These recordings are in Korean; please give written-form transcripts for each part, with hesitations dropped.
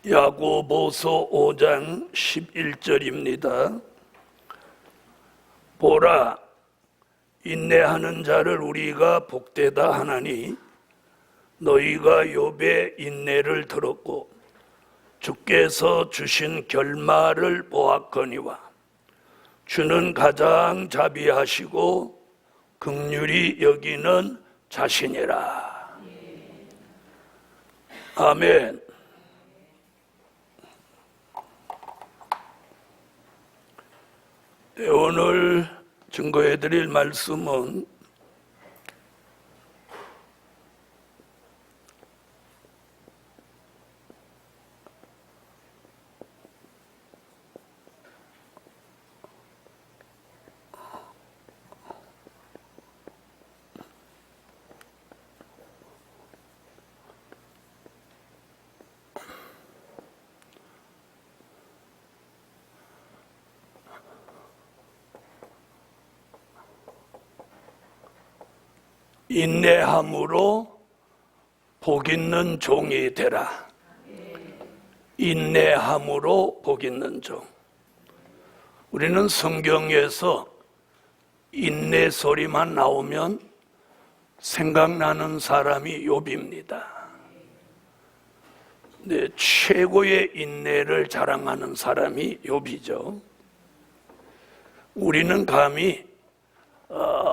야고보서 5장 11절입니다. 보라, 인내하는 자를 우리가 복되다 하나니 너희가 욥의 인내를 들었고 주께서 주신 결말을 보았거니와 주는 가장 자비하시고 긍휼히 여기는 자신이라. 아멘. 오늘 증거해 드릴 말씀은 인내함으로 복 있는 종이 되라. 인내함으로 복 있는 종. 우리는 성경에서 인내 소리만 나오면 생각나는 사람이 욥입니다. 네, 최고의 인내를 자랑하는 사람이 욥이죠. 우리는 감히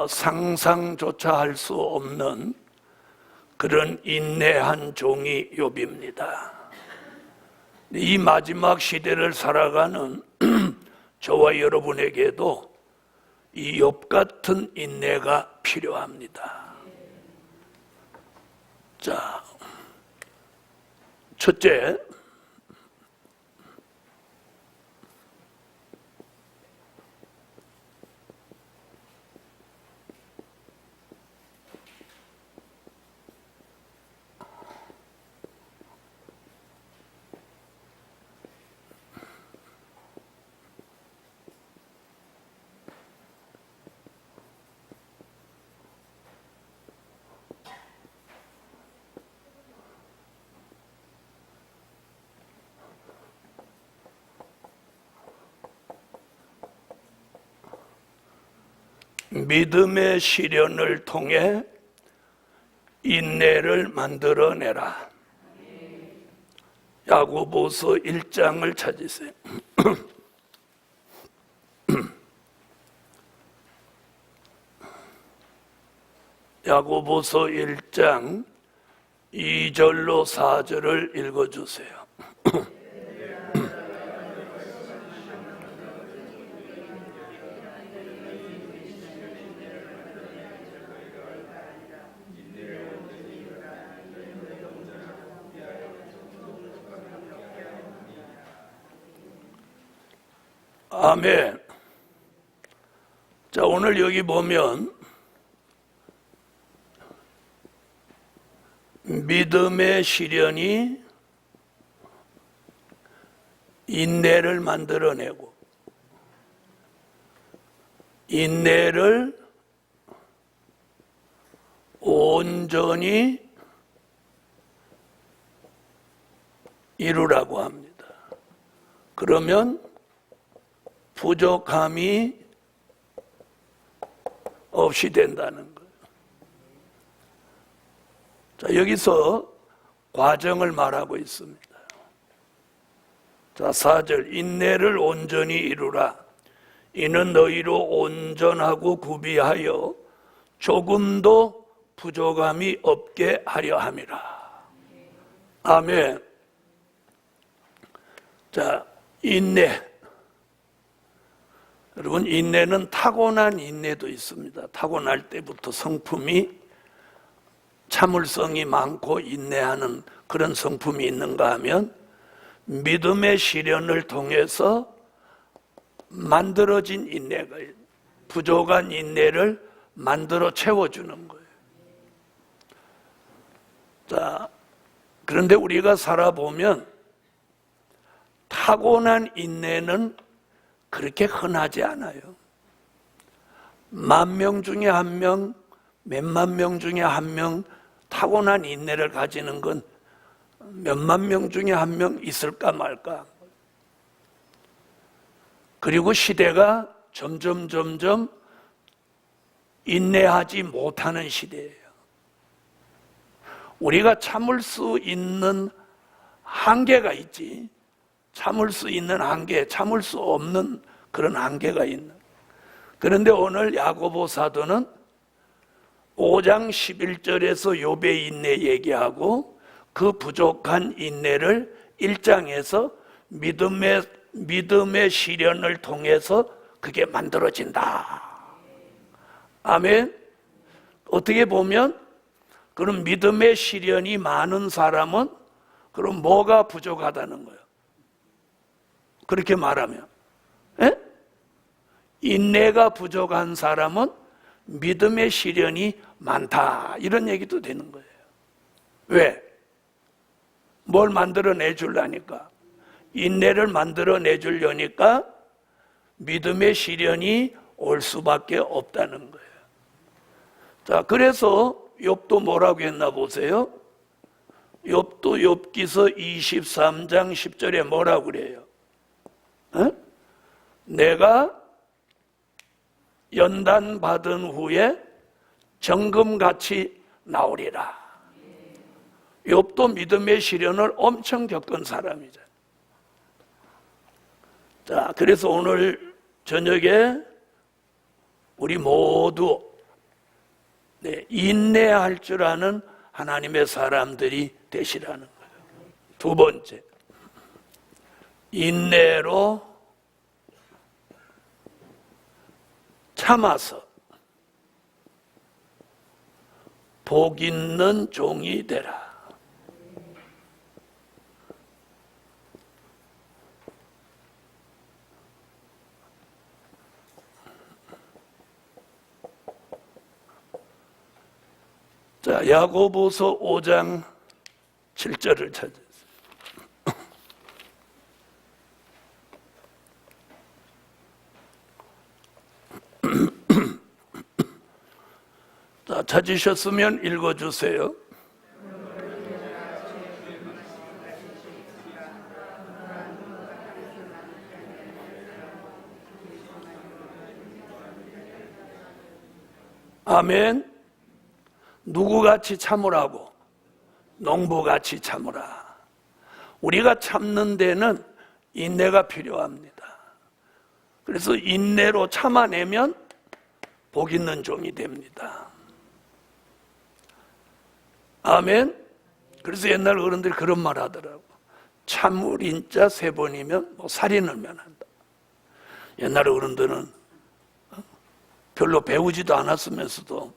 상상조차 할 수 없는 그런 인내한 종이 욥입니다. 이 마지막 시대를 살아가는 저와 여러분에게도 이 욥 같은 인내가 필요합니다. 자, 첫째, 믿음의 시련을 통해 인내를 만들어내라. 야고보서 1장을 찾으세요. 야고보서 1장 2절로 4절을 읽어주세요. 아멘. 자, 오늘 여기 보면 믿음의 시련이 인내를 만들어내고 인내를 온전히 이루라고 합니다. 그러면 부족함이 없이 된다는 거예요. 자, 여기서 과정을 말하고 있습니다. 자, 4절, 인내를 온전히 이루라. 이는 너희로 온전하고 구비하여 조금도 부족함이 없게 하려 함이라. 아멘. 자, 인내. 여러분, 인내는 타고난 인내도 있습니다. 타고날 때부터 성품이 참을성이 많고 인내하는 그런 성품이 있는가 하면 믿음의 시련을 통해서 만들어진 인내가 부족한 인내를 만들어 채워주는 거예요. 자, 그런데 우리가 살아보면 타고난 인내는 그렇게 흔하지 않아요. 10,000명 중에 1명, 몇만 명 중에 1명 타고난 인내를 가지는 건 몇만 명 중에 한 명 있을까 말까. 그리고 시대가 점점 인내하지 못하는 시대예요. 우리가 참을 수 있는 한계가 있지. 참을 수 있는 한계, 참을 수 없는 그런 한계가 있는. 그런데 오늘 야고보 사도는 5장 11절에서 욥의 인내 얘기하고 그 부족한 인내를 1장에서 믿음의 시련을 통해서 그게 만들어진다. 아멘. 어떻게 보면 그런 믿음의 시련이 많은 사람은 그럼 뭐가 부족하다는 거예요? 그렇게 말하면 에? 인내가 부족한 사람은 믿음의 시련이 많다, 이런 얘기도 되는 거예요. 왜? 뭘 만들어내 주려니까, 인내를 만들어내 주려니까 믿음의 시련이 올 수밖에 없다는 거예요. 자, 그래서 욥도 뭐라고 했나 보세요. 욥도 욥기서 23장 10절에 뭐라고 그래요? 내가 연단 받은 후에 정금같이 나오리라. 욥도 믿음의 시련을 엄청 겪은 사람이잖아요. 자, 그래서 오늘 저녁에 우리 모두 인내할 줄 아는 하나님의 사람들이 되시라는 거예요. 두 번째, 인내로 참아서 복 있는 종이 되라. 자, 야고보서 5장 7절을 찾으세요. 자, 찾으셨으면 읽어주세요. 아멘. 누구같이 참으라고? 농부같이 참으라. 우리가 참는 데는 인내가 필요합니다. 그래서 인내로 참아내면 복 있는 종이 됩니다. 아멘. 그래서 옛날 어른들이 그런 말 하더라고. 참을인 자 3번이면 뭐 살인을 면한다. 옛날 어른들은 별로 배우지도 않았으면서도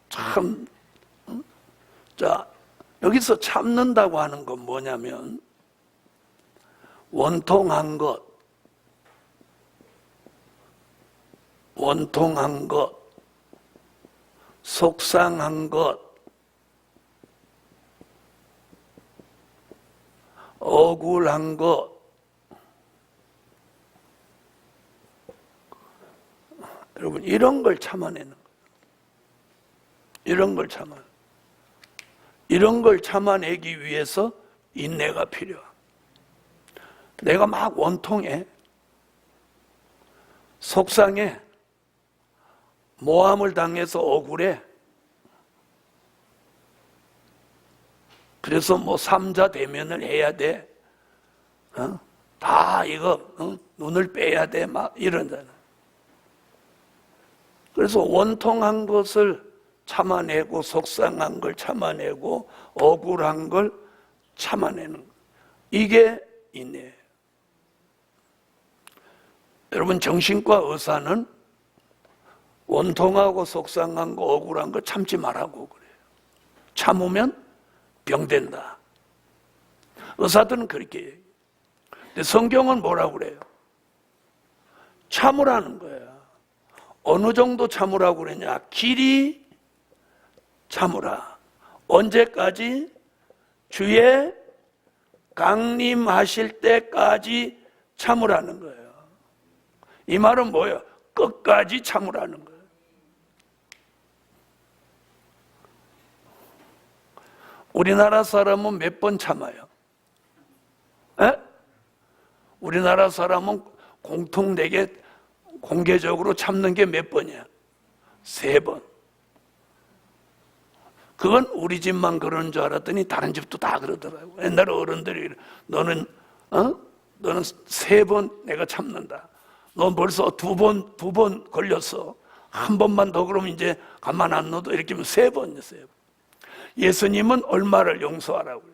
참. 자, 여기서 참는다고 하는 건 뭐냐면 원통한 것, 속상한 것, 억울한 것, 여러분 이런 걸 참아내는 거예요. 이런 걸 참아내기 위해서 인내가 필요합니다. 내가 막 원통해, 속상해, 모함을 당해서 억울해. 그래서 뭐 삼자 대면을 해야 돼. 다 이거 눈을 빼야 돼. 막 이런잖아. 그래서 원통한 것을 참아내고, 속상한 걸 참아내고, 억울한 걸 참아내는 것. 이게 인내예요. 여러분, 정신과 의사는 원통하고 속상한 거, 억울한 거 참지 말라고 그래요. 참으면 병된다. 의사들은 그렇게 얘기해요. 근데 성경은 뭐라고 그래요? 참으라는 거야. 어느 정도 참으라고 그러냐? 길이 참으라. 언제까지? 주의 강림하실 때까지 참으라는 거예요. 이 말은 뭐예요? 끝까지 참으라는 거예요. 우리나라 사람은 몇 번 참아요? 우리나라 사람은 공통되게 공개적으로 참는 게 몇 번이야? 3번. 그건 우리 집만 그러는 줄 알았더니 다른 집도 다 그러더라고. 옛날 어른들이 너는 3번 내가 참는다. 너 벌써 두 번 걸렸어. 한 번만 더 그러면 이제 가만 안 놔둬. 이렇게 하면 3번이었어요. 예수님은 얼마를 용서하라고요?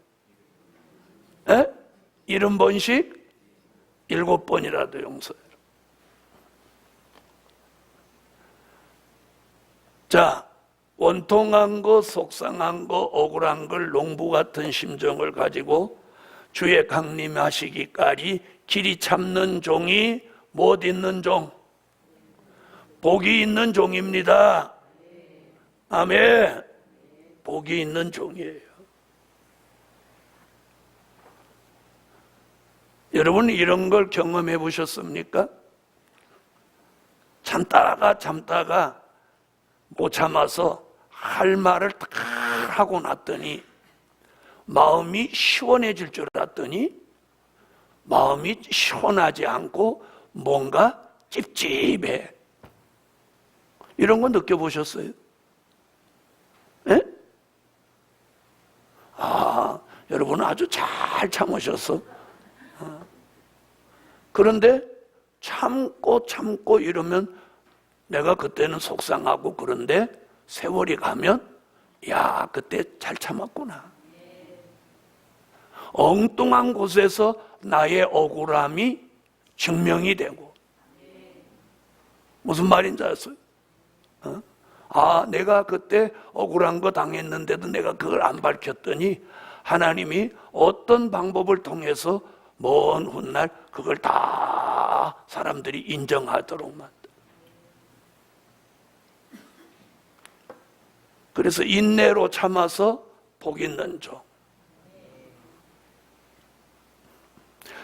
70번씩 7번이라도 용서해라. 자, 원통한 거, 속상한 거, 억울한 걸, 농부 같은 심정을 가지고 주의 강림하시기까지 길이 참는 종이 못 있는 종, 복이 있는 종입니다. 아멘. 복이 있는 종이에요. 여러분 이런 걸 경험해 보셨습니까? 참다가 못 참아서 할 말을 딱 하고 났더니 마음이 시원해질 줄 알았더니 마음이 시원하지 않고 뭔가 찝찝해. 이런 거 느껴보셨어요? 예? 여러분은 아주 잘 참으셨어. 그런데 참고 이러면 내가 그때는 속상하고 그런데 세월이 가면 야, 그때 잘 참았구나. 엉뚱한 곳에서 나의 억울함이 증명이 되고. 무슨 말인지 아세요? 내가 그때 억울한 거 당했는데도 내가 그걸 안 밝혔더니 하나님이 어떤 방법을 통해서 먼 훗날 그걸 다 사람들이 인정하도록 만들어. 그래서 인내로 참아서 복 있는 종.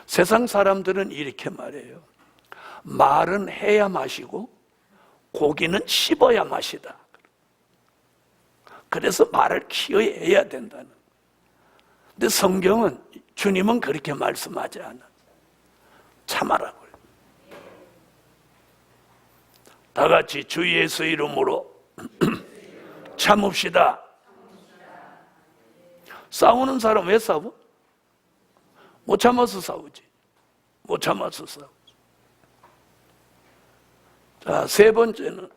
세상 사람들은 이렇게 말해요. 말은 해야 마시고 고기는 씹어야 마시다. 그래서 말을 키워야 된다는. 근데 성경은 주님은 그렇게 말씀하지 않아. 참아라고요. 다 같이 주 예수 이름으로 참읍시다. 싸우는 사람 왜 싸워? 못 참아서 싸우지. 못 참아서 싸우지. 자, 3번째는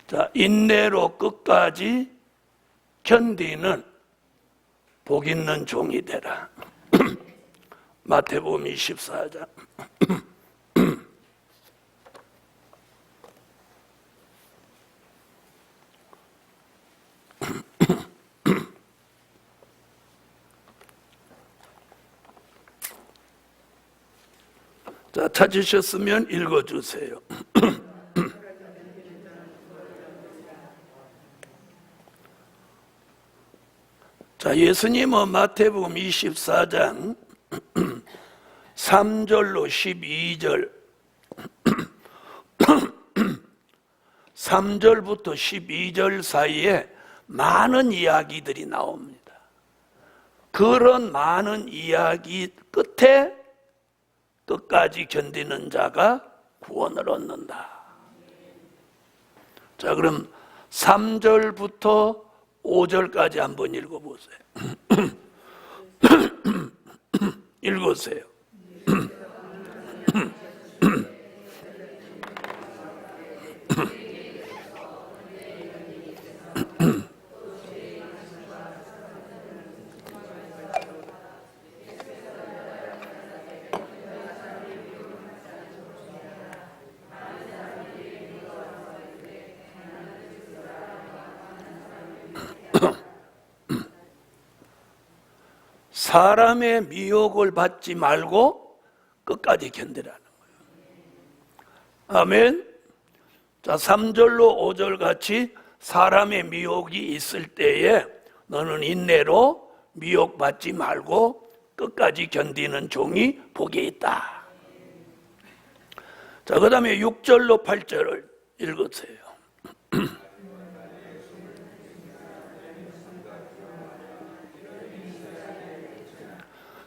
자, 인내로 끝까지 견디는 복 있는 종이 되라. 마태복음 24장. 자, 찾으셨으면 읽어주세요. 자, 예수님은 마태복음 24장 3절로 12절 3절부터 12절 사이에 많은 이야기들이 나옵니다. 그런 많은 이야기 끝에 끝까지 견디는 자가 구원을 얻는다. 자, 그럼 3절부터 5절까지 한번 읽어보세요. 읽으세요. 사람의 미혹을 받지 말고 끝까지 견디라는 거예요. 아멘. 자, 3절로 5절 같이 사람의 미혹이 있을 때에 너는 인내로 미혹받지 말고 끝까지 견디는 종이 복이 있다. 자, 그 다음에 6절로 8절을 읽으세요.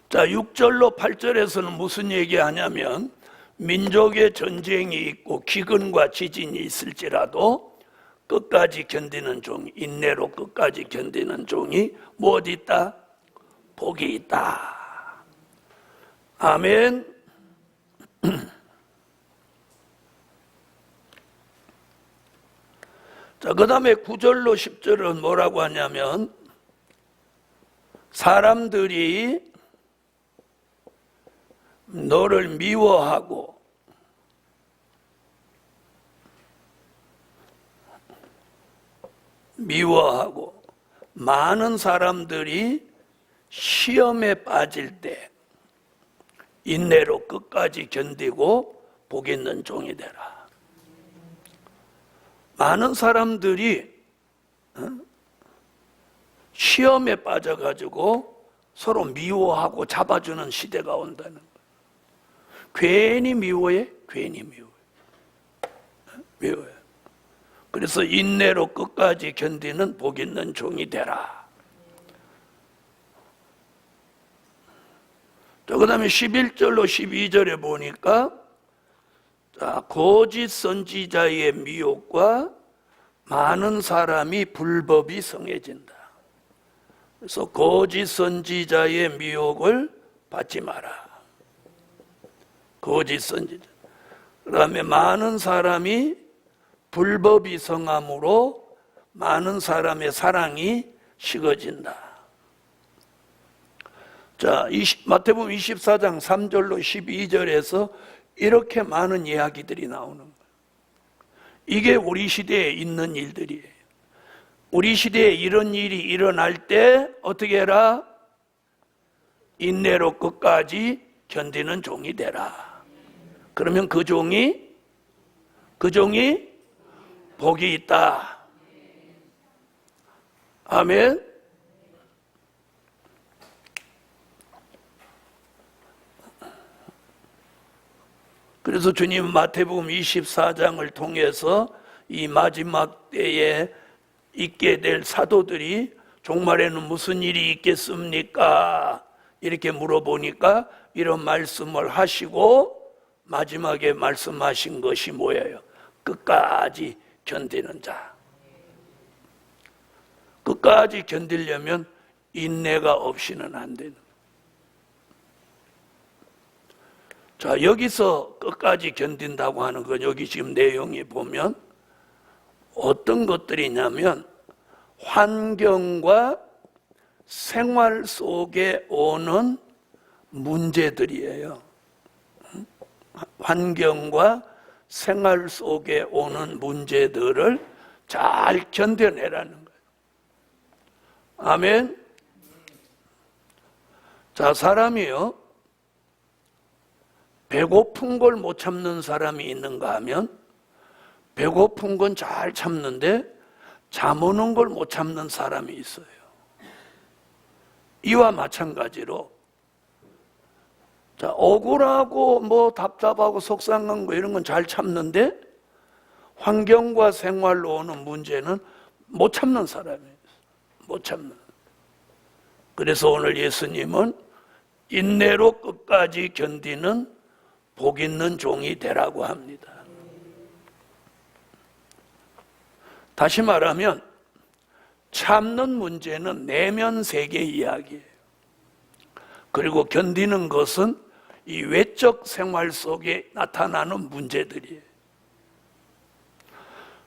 자, 6절로 8절에서는 무슨 얘기하냐면 민족의 전쟁이 있고 기근과 지진이 있을지라도 끝까지 견디는 종, 인내로 끝까지 견디는 종이 무엇 있다? 복이 있다. 아멘. 자, 그 다음에 9절로 10절은 뭐라고 하냐면 사람들이 너를 미워하고 많은 사람들이 시험에 빠질 때 인내로 끝까지 견디고 복 있는 종이 되라. 많은 사람들이 시험에 빠져가지고 서로 미워하고 잡아주는 시대가 온다는 거예요. 괜히 미워해? 괜히 미워해. 그래서 인내로 끝까지 견디는 복 있는 종이 되라. 그 다음에 11절로 12절에 보니까 거짓 선지자의 미혹과 많은 사람이 불법이 성해진다. 그래서 거짓 선지자의 미혹을 받지 마라. 거짓 선지자. 그 다음에 많은 사람이 불법이 성함으로 많은 사람의 사랑이 식어진다. 자, 마태복음 24장 3절로 12절에서 이렇게 많은 이야기들이 나오는 거예요. 이게 우리 시대에 있는 일들이에요. 우리 시대에 이런 일이 일어날 때 어떻게 해라? 인내로 끝까지 견디는 종이 되라. 그러면 그 종이 복이 있다. 아멘. 그래서 주님 마태복음 24장을 통해서 이 마지막 때에 있게 될 사도들이 종말에는 무슨 일이 있겠습니까? 이렇게 물어보니까 이런 말씀을 하시고 마지막에 말씀하신 것이 뭐예요? 끝까지 견디는 자. 끝까지 견디려면 인내가 없이는 안 되는. 자, 여기서 끝까지 견딘다고 하는 건 여기 지금 내용이 보면 어떤 것들이냐면 환경과 생활 속에 오는 문제들이에요. 환경과 생활 속에 오는 문제들을 잘 견뎌내라는 거예요. 아멘. 자, 사람이요, 배고픈 걸 못 참는 사람이 있는가 하면 배고픈 건 잘 참는데 잠 오는 걸 못 참는 사람이 있어요. 이와 마찬가지로 자, 억울하고 뭐 답답하고 속상한 거 이런 건 잘 참는데 환경과 생활로 오는 문제는 못 참는 사람이에요. 못 참는. 그래서 오늘 예수님은 인내로 끝까지 견디는 복 있는 종이 되라고 합니다. 다시 말하면 참는 문제는 내면 세계 이야기예요. 그리고 견디는 것은 이 외적 생활 속에 나타나는 문제들이에요.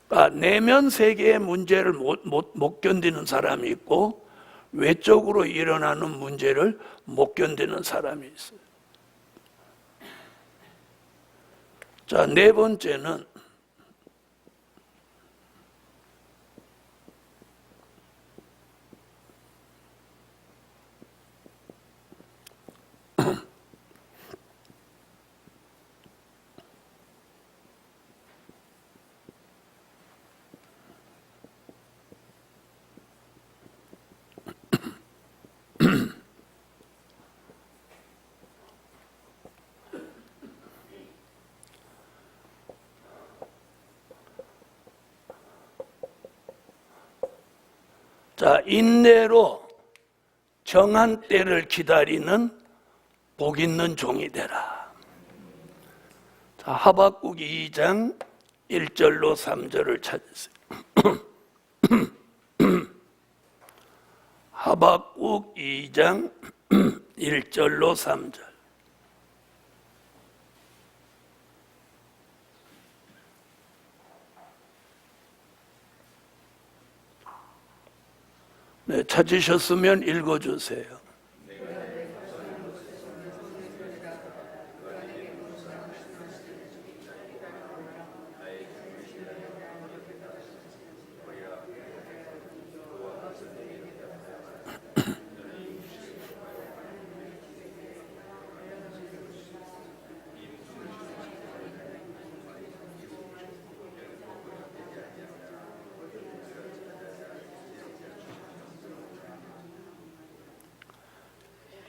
그러니까 내면 세계의 문제를 못 견디는 사람이 있고 외적으로 일어나는 문제를 못 견디는 사람이 있어요. 자, 네 번째는 자, 인내로 정한 때를 기다리는 복 있는 종이 되라. 자, 하박국 2장 1절로 3절을 찾으세요. 하박국 2장 1절로 3절. 네, 찾으셨으면 읽어주세요.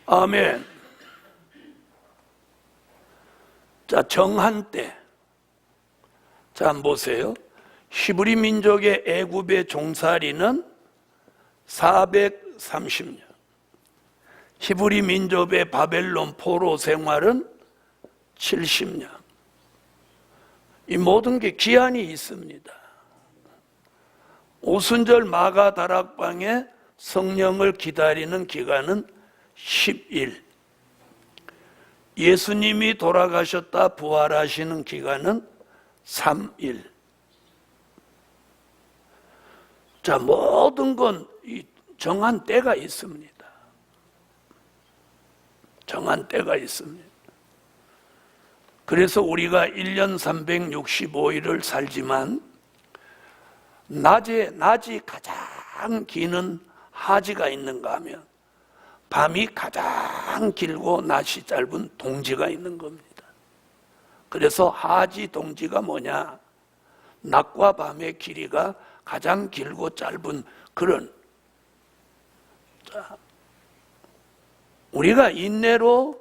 아멘. 자, 정한 때. 자, 한번 보세요. 히브리 민족의 애굽의 종살이는 430년. 히브리 민족의 바벨론 포로 생활은 70년. 이 모든 게 기한이 있습니다. 오순절 마가 다락방에 성령을 기다리는 기간은 10일. 예수님이 돌아가셨다 부활하시는 기간은 3일. 자, 모든 건 정한 때가 있습니다. 정한 때가 있습니다. 그래서 우리가 1년 365일을 살지만 낮이 가장 기는 하지가 있는가 하면 밤이 가장 길고 낮이 짧은 동지가 있는 겁니다. 그래서 하지 동지가 뭐냐? 낮과 밤의 길이가 가장 길고 짧은 그런. 자, 우리가 인내로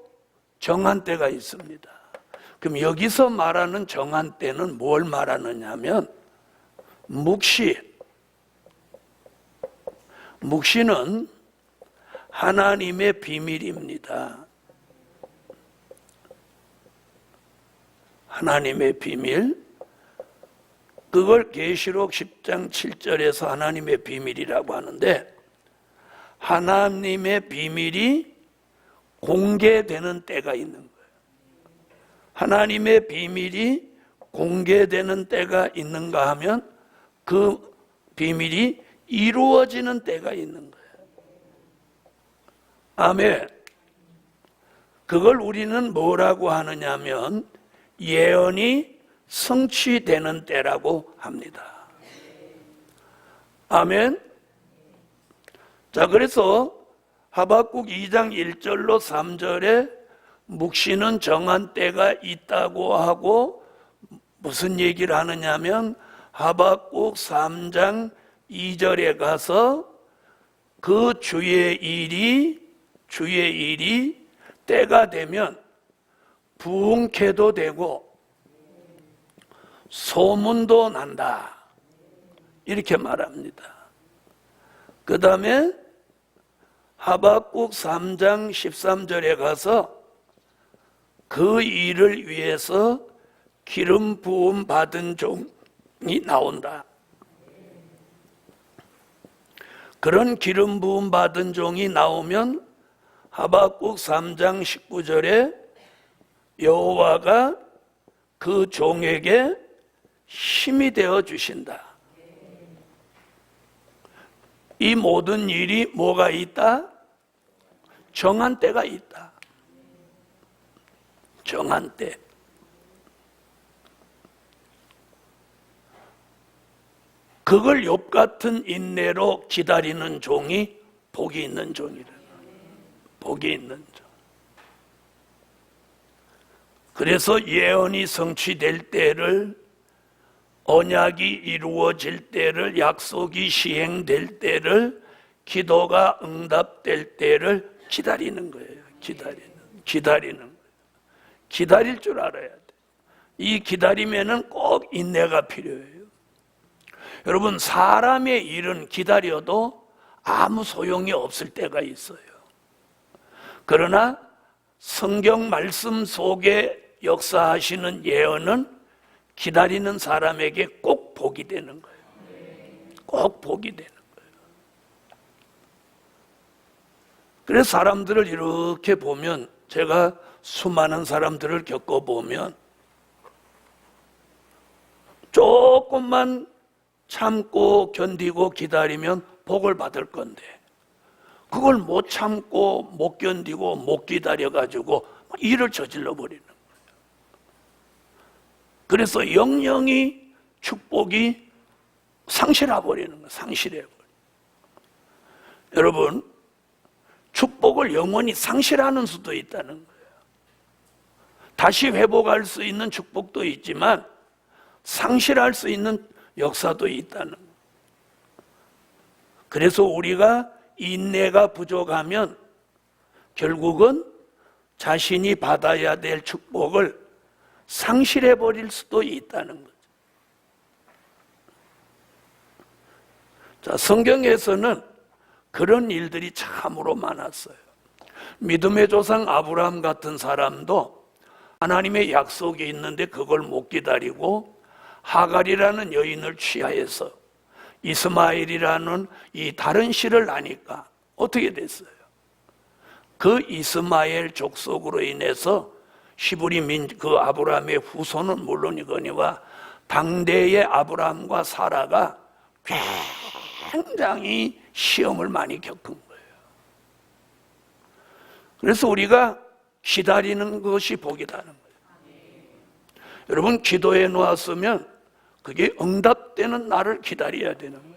정한 때가 있습니다. 그럼 여기서 말하는 정한 때는 뭘 말하느냐 하면 묵시는 하나님의 비밀입니다. 하나님의 비밀. 그걸 계시록 10장 7절에서 하나님의 비밀이라고 하는데, 하나님의 비밀이 공개되는 때가 있는 거예요. 하나님의 비밀이 공개되는 때가 있는가 하면 그 비밀이 이루어지는 때가 있는 거예요. 아멘. 그걸 우리는 뭐라고 하느냐 하면 예언이 성취되는 때라고 합니다. 아멘. 자, 그래서 하박국 2장 1절로 3절에 묵시는 정한 때가 있다고 하고 무슨 얘기를 하느냐면 하박국 3장 2절에 가서 그 주의 일이 때가 되면 부흥케도 되고 소문도 난다. 이렇게 말합니다. 그 다음에 하박국 3장 13절에 가서 그 일을 위해서 기름 부음 받은 종이 나온다. 그런 기름 부음 받은 종이 나오면 하박국 3장 19절에 여호와가 그 종에게 힘이 되어 주신다. 이 모든 일이 뭐가 있다? 정한 때가 있다. 정한 때. 그걸 욥 같은 인내로 기다리는 종이 복이 있는 종이다. 복이 있는 종. 그래서 예언이 성취될 때를, 언약이 이루어질 때를, 약속이 시행될 때를, 기도가 응답될 때를 기다리는 거예요. 기다리는 거예요. 기다릴 줄 알아야 돼. 이 기다리면은 꼭 인내가 필요해요. 여러분, 사람의 일은 기다려도 아무 소용이 없을 때가 있어요. 그러나 성경 말씀 속에 역사하시는 예언은 기다리는 사람에게 꼭 복이 되는 거예요. 꼭 복이 되는 거예요. 그래서 사람들을 이렇게 보면, 제가 수많은 사람들을 겪어보면 조금만 참고 견디고 기다리면 복을 받을 건데, 그걸 못 참고 못 견디고 못 기다려가지고 일을 저질러 버리는 거예요. 그래서 영영이 축복이 상실해 버리는 거예요. 상실해 버려. 여러분, 축복을 영원히 상실하는 수도 있다는 거예요. 다시 회복할 수 있는 축복도 있지만 상실할 수 있는 역사도 있다는 거예요. 그래서 우리가 인내가 부족하면 결국은 자신이 받아야 될 축복을 상실해 버릴 수도 있다는 거죠. 자, 성경에서는 그런 일들이 참으로 많았어요. 믿음의 조상 아브라함 같은 사람도 하나님의 약속이 있는데 그걸 못 기다리고 하갈이라는 여인을 취하해서 이스마엘이라는 이 다른 씨를 낳으니까 어떻게 됐어요? 그 이스마엘 족속으로 인해서 히브리 그 아브라함의 후손은 물론이거니와 당대의 아브라함과 사라가 굉장히 시험을 많이 겪은 거예요. 그래서 우리가 기다리는 것이 복이라는 거예요. 여러분, 기도해 놓았으면 그게 응답되는 날을 기다려야 되는 거예요.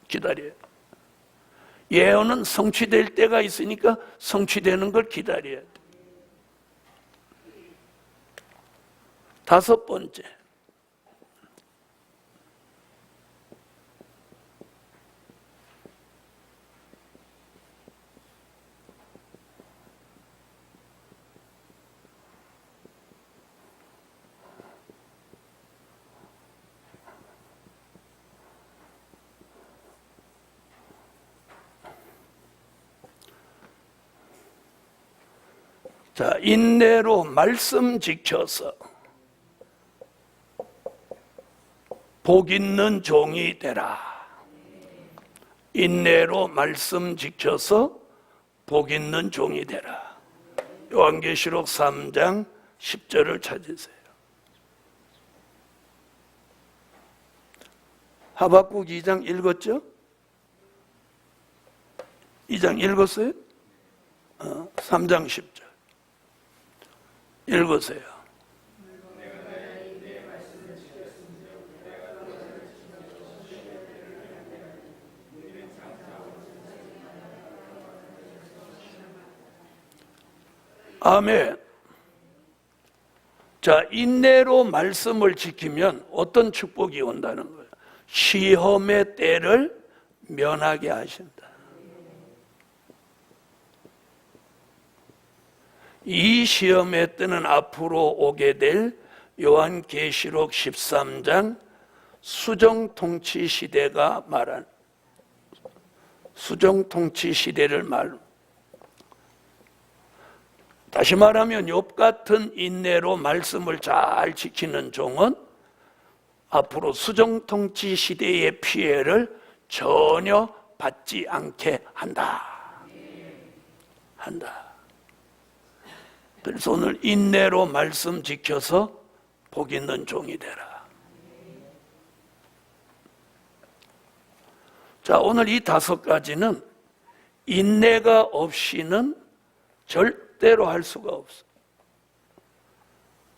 기다려요. 예언은 성취될 때가 있으니까 성취되는 걸 기다려야 돼. 다섯 번째, 자, 인내로 말씀 지켜서 복 있는 종이 되라. 인내로 말씀 지켜서 복 있는 종이 되라. 요한계시록 3장 10절을 찾으세요. 하박국 2장 읽었죠? 2장 읽었어요? 3장 10절 읽으세요. 아멘. 자, 인내로 말씀을 지키면 어떤 축복이 온다는 거예요? 시험의 때를 면하게 하신다. 이 시험의 때는 앞으로 오게 될 요한계시록 13장 수정통치 시대가 말한 수정통치 시대를 다시 말하면 욥 같은 인내로 말씀을 잘 지키는 종은 앞으로 수정통치 시대의 피해를 전혀 받지 않게 한다. 그래서 오늘 인내로 말씀 지켜서 복 있는 종이 되라. 자, 오늘 이 5가지는 인내가 없이는 절대로 할 수가 없어.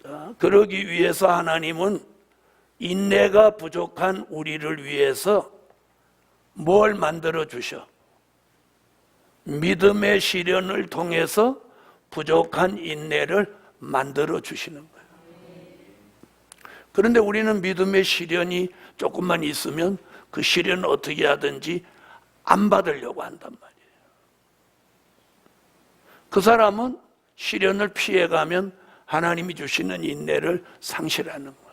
자, 그러기 위해서 하나님은 인내가 부족한 우리를 위해서 뭘 만들어 주셔? 믿음의 시련을 통해서 부족한 인내를 만들어 주시는 거예요. 그런데 우리는 믿음의 시련이 조금만 있으면 그 시련을 어떻게 하든지 안 받으려고 한단 말이에요. 그 사람은 시련을 피해가면 하나님이 주시는 인내를 상실하는 거예요.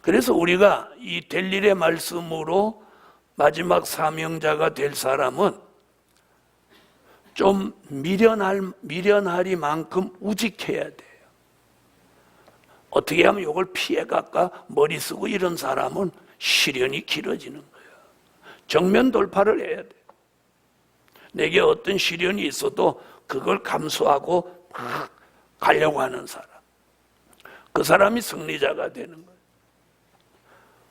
그래서 우리가 이 될 일의 말씀으로 마지막 사명자가 될 사람은 좀 미련하리만큼 우직해야 돼요. 어떻게 하면 이걸 피해갈까 머리 쓰고 이런 사람은 시련이 길어지는 거예요. 정면 돌파를 해야 돼요. 내게 어떤 시련이 있어도 그걸 감수하고 가려고 하는 사람, 그 사람이 승리자가 되는 거예요.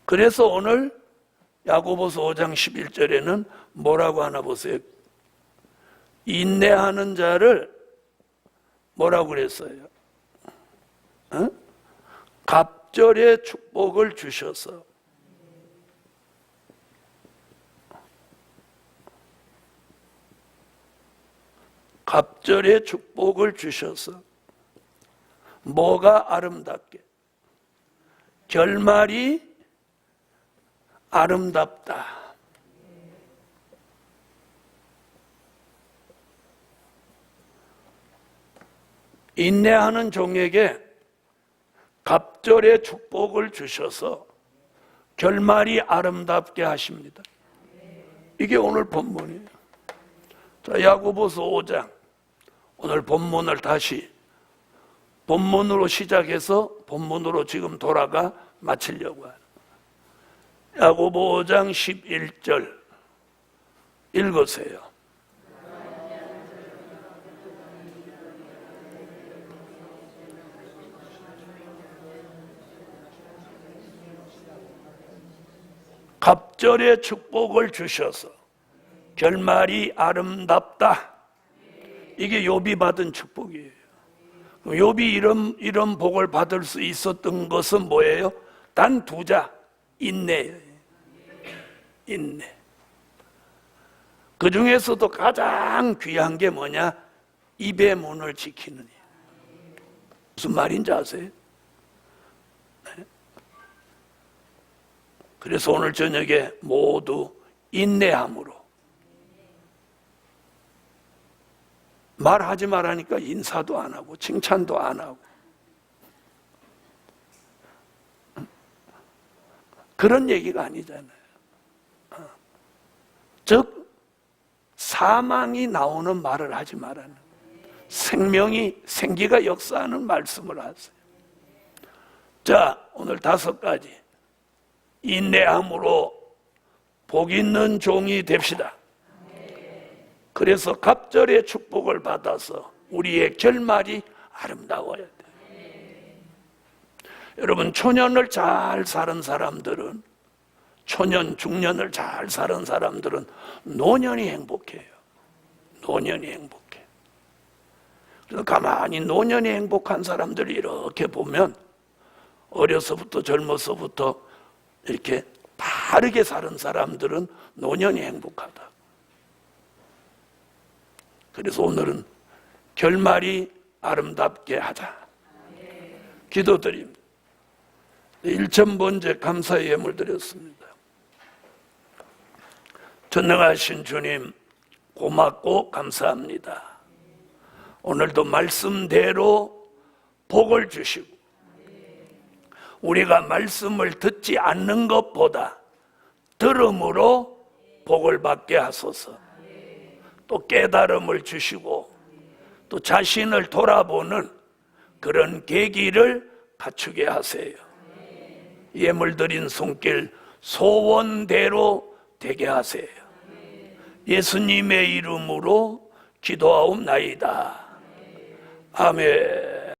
그래서 오늘 야고보서 5장 11절에는 뭐라고 하나 보세요. 인내하는 자를 뭐라고 그랬어요? 갑절의 축복을 주셔서, 갑절의 축복을 주셔서 뭐가 아름답게? 결말이 아름답다. 인내하는 종에게 갑절의 축복을 주셔서 결말이 아름답게 하십니다. 이게 오늘 본문이에요. 자, 야고보서 5장. 오늘 본문을 다시 본문으로 시작해서 본문으로 지금 돌아가 마치려고 해요. 야고보 5장 11절 읽으세요. 갑절의 축복을 주셔서 결말이 아름답다. 이게 욥이 받은 축복이에요. 욥이 이런 복을 받을 수 있었던 것은 뭐예요? 단 두 자, 인내예요. 인내. 그 중에서도 가장 귀한 게 뭐냐? 입의 문을 지키느니. 무슨 말인지 아세요? 네. 그래서 오늘 저녁에 모두 인내함으로, 말하지 말라니까 인사도 안 하고 칭찬도 안 하고 그런 얘기가 아니잖아요. 즉 사망이 나오는 말을 하지 말라는, 생기가 역사하는 말씀을 하세요. 자, 오늘 5가지 인내함으로 복 있는 종이 됩시다. 그래서 갑절의 축복을 받아서 우리의 결말이 아름다워야 돼요. 여러분, 초년을 잘 사는 사람들은, 초년, 중년을 잘 사는 사람들은 노년이 행복해요. 노년이 행복해. 그래서 가만히 노년이 행복한 사람들을 이렇게 보면 어려서부터 젊어서부터 이렇게 바르게 사는 사람들은 노년이 행복하다. 그래서 오늘은 결말이 아름답게 하자. 기도드립니다. 1,000번째 감사의 예물 드렸습니다. 전능하신 주님, 고맙고 감사합니다. 오늘도 말씀대로 복을 주시고, 우리가 말씀을 듣지 않는 것보다 들음으로 복을 받게 하소서. 또 깨달음을 주시고 또 자신을 돌아보는 그런 계기를 갖추게 하세요. 예물 드린 손길 소원대로 되게 하세요. 예수님의 이름으로 기도하옵나이다. 아멘.